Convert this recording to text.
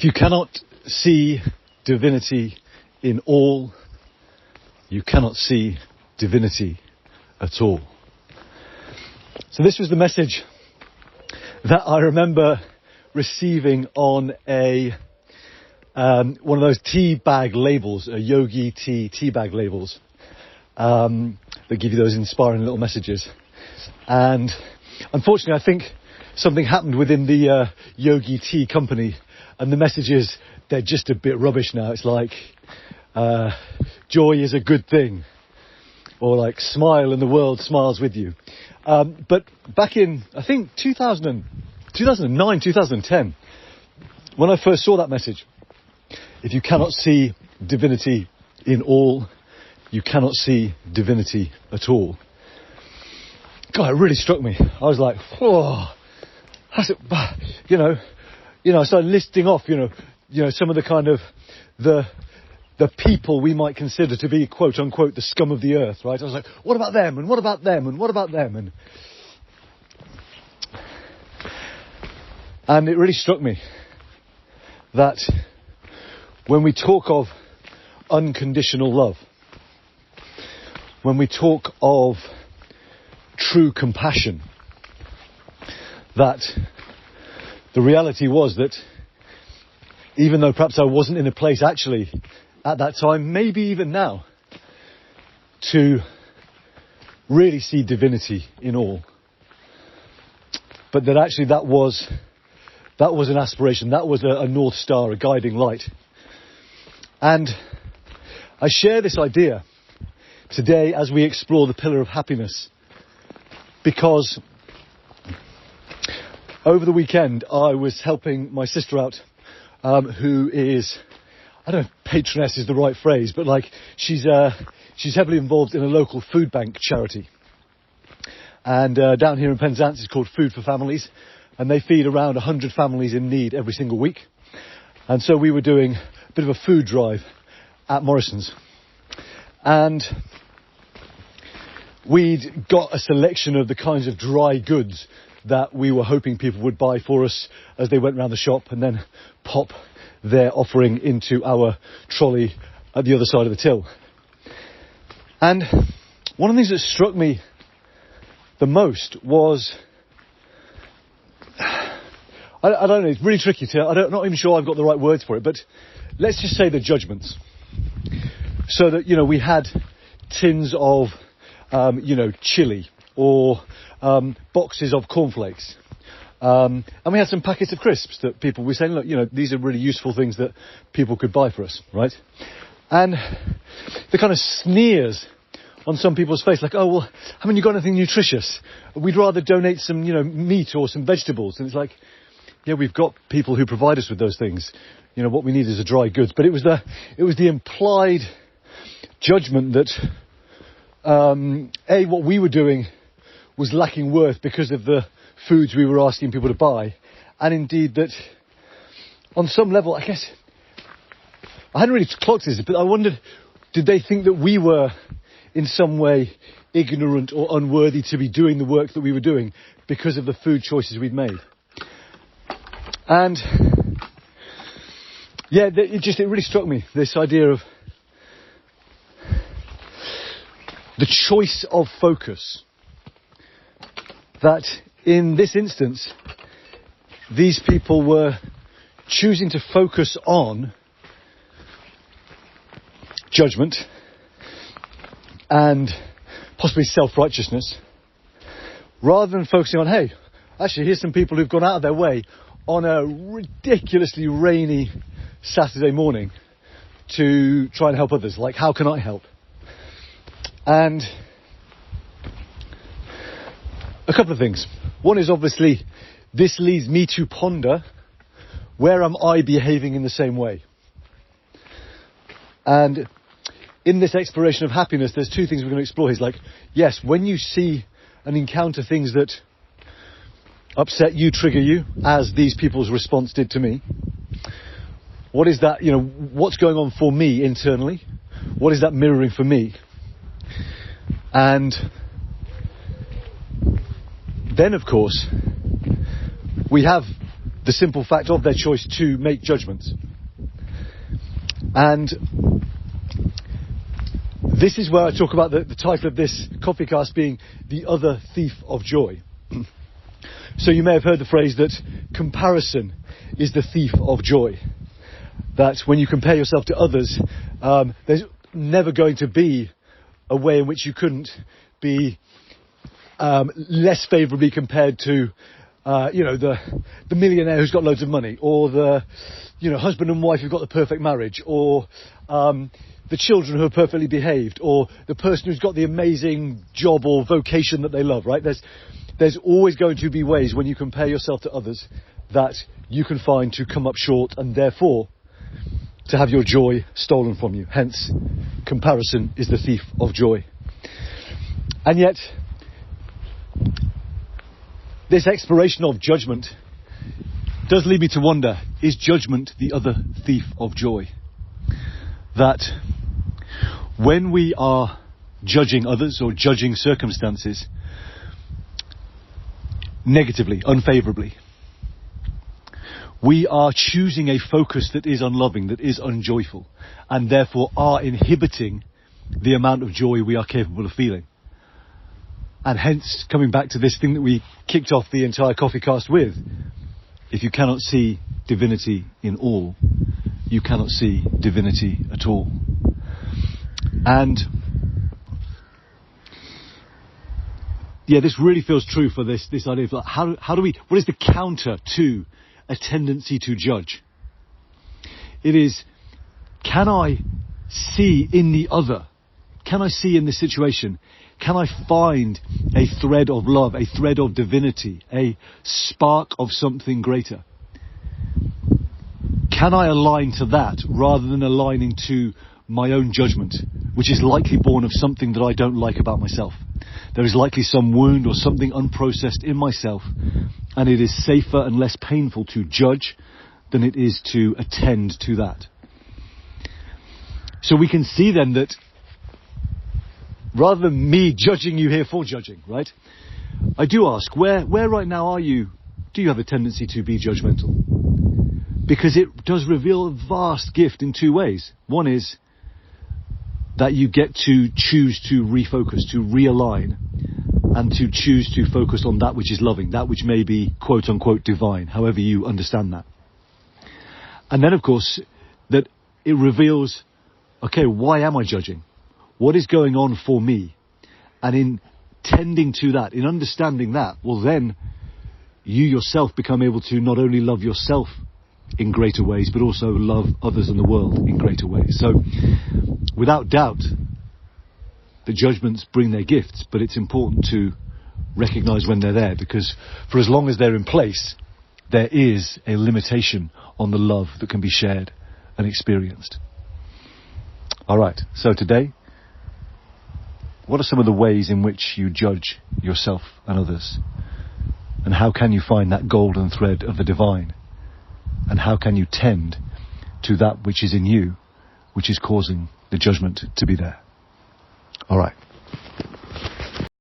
If you cannot see divinity in all, you cannot see divinity at all. So this was the message that I remember receiving on one of those tea bag labels, a yogi tea bag labels, that give you those inspiring little messages. And unfortunately, I think something happened within the yogi tea company, and the messages, they're just a bit rubbish now. It's like, joy is a good thing, or like, smile and the world smiles with you. But back in, I think, 2009, 2010, when I first saw that message, if you cannot see divinity in all, you cannot see divinity at all. God, it really struck me. I was like, whoa, that's it. I started listing off, some of the kind of the people we might consider to be, quote unquote, the scum of the earth, right? I was like, what about them? And what about them? And what about them? And it really struck me that when we talk of unconditional love, when we talk of true compassion, that the reality was that even though perhaps I wasn't in a place actually at that time, maybe even now, to really see divinity in all, but that actually that was an aspiration, that was a North Star, a guiding light. And I share this idea today as we explore the pillar of happiness, because over the weekend I was helping my sister out, who is, I don't know if patroness is the right phrase, but like she's heavily involved in a local food bank charity. And down here in Penzance it's called Food for Families, and they feed around 100 families in need every single week. And so we were doing a bit of a food drive at Morrison's, and we'd got a selection of the kinds of dry goods that we were hoping people would buy for us as they went around the shop and then pop their offering into our trolley at the other side of the till. And one of the things that struck me the most was, I don't know, it's really tricky I'm not even sure I've got the right words for it, but let's just say the judgements. So that, we had tins of, chili, or boxes of cornflakes. And we had some packets of crisps that people were saying, look, these are really useful things that people could buy for us, right? And the kind of sneers on some people's face, like, oh, well, haven't you got anything nutritious? We'd rather donate some, meat or some vegetables. And it's like, yeah, we've got people who provide us with those things. What we need is a dry goods. But it was the implied judgment that, what we were doing was lacking worth because of the foods we were asking people to buy. And indeed that, on some level, I guess, I hadn't really clocked this, but I wondered, did they think that we were in some way ignorant or unworthy to be doing the work that we were doing because of the food choices we'd made? And yeah, it really struck me, this idea of the choice of focus. That in this instance, these people were choosing to focus on judgment and possibly self-righteousness, rather than focusing on, hey, actually here's some people who've gone out of their way on a ridiculously rainy Saturday morning to try and help others. Like, how can I help? And a couple of things. One is, obviously, this leads me to ponder, where am I behaving in the same way? And in this exploration of happiness, there's two things we're going to explore. It's like, yes, when you see and encounter things that upset you, trigger you, as these people's response did to me, what is that, what's going on for me internally? What is that mirroring for me? And then, of course, we have the simple fact of their choice to make judgments. And this is where I talk about the title of this CoffeeCast being The Other Thief of Joy. So you may have heard the phrase that comparison is the thief of joy. That when you compare yourself to others, there's never going to be a way in which you couldn't be less favourably compared to, the millionaire who's got loads of money, or the, husband and wife who've got the perfect marriage, or the children who are perfectly behaved, or the person who's got the amazing job or vocation that they love, right? There's always going to be ways when you compare yourself to others that you can find to come up short, and therefore to have your joy stolen from you. Hence, comparison is the thief of joy. And yet, this exploration of judgment does lead me to wonder, is judgment the other thief of joy? That when we are judging others or judging circumstances negatively, unfavourably, we are choosing a focus that is unloving, that is unjoyful, and therefore are inhibiting the amount of joy we are capable of feeling. And hence, coming back to this thing that we kicked off the entire CoffeeCast with, if you cannot see divinity in all, you cannot see divinity at all. And yeah, this really feels true for this idea of like, how do we, what is the counter to a tendency to judge? It is, can I see in the other? Can I see in this situation? Can I find a thread of love, a thread of divinity, a spark of something greater? Can I align to that rather than aligning to my own judgment, which is likely born of something that I don't like about myself? There is likely some wound or something unprocessed in myself, and it is safer and less painful to judge than it is to attend to that. So we can see then that rather than me judging you here for judging, right? I do ask, where right now are you? Do you have a tendency to be judgmental? Because it does reveal a vast gift in two ways. One is that you get to choose to refocus, to realign, and to choose to focus on that which is loving, that which may be quote unquote divine, however you understand that. And then of course, that it reveals, okay, why am I judging? What is going on for me? And in tending to that, in understanding that, well then, you yourself become able to not only love yourself in greater ways, but also love others in the world in greater ways. So, without doubt, the judgments bring their gifts, but it's important to recognise when they're there, because for as long as they're in place, there is a limitation on the love that can be shared and experienced. Alright, so today, what are some of the ways in which you judge yourself and others? And how can you find that golden thread of the divine? And how can you tend to that which is in you, which is causing the judgment to be there? All right.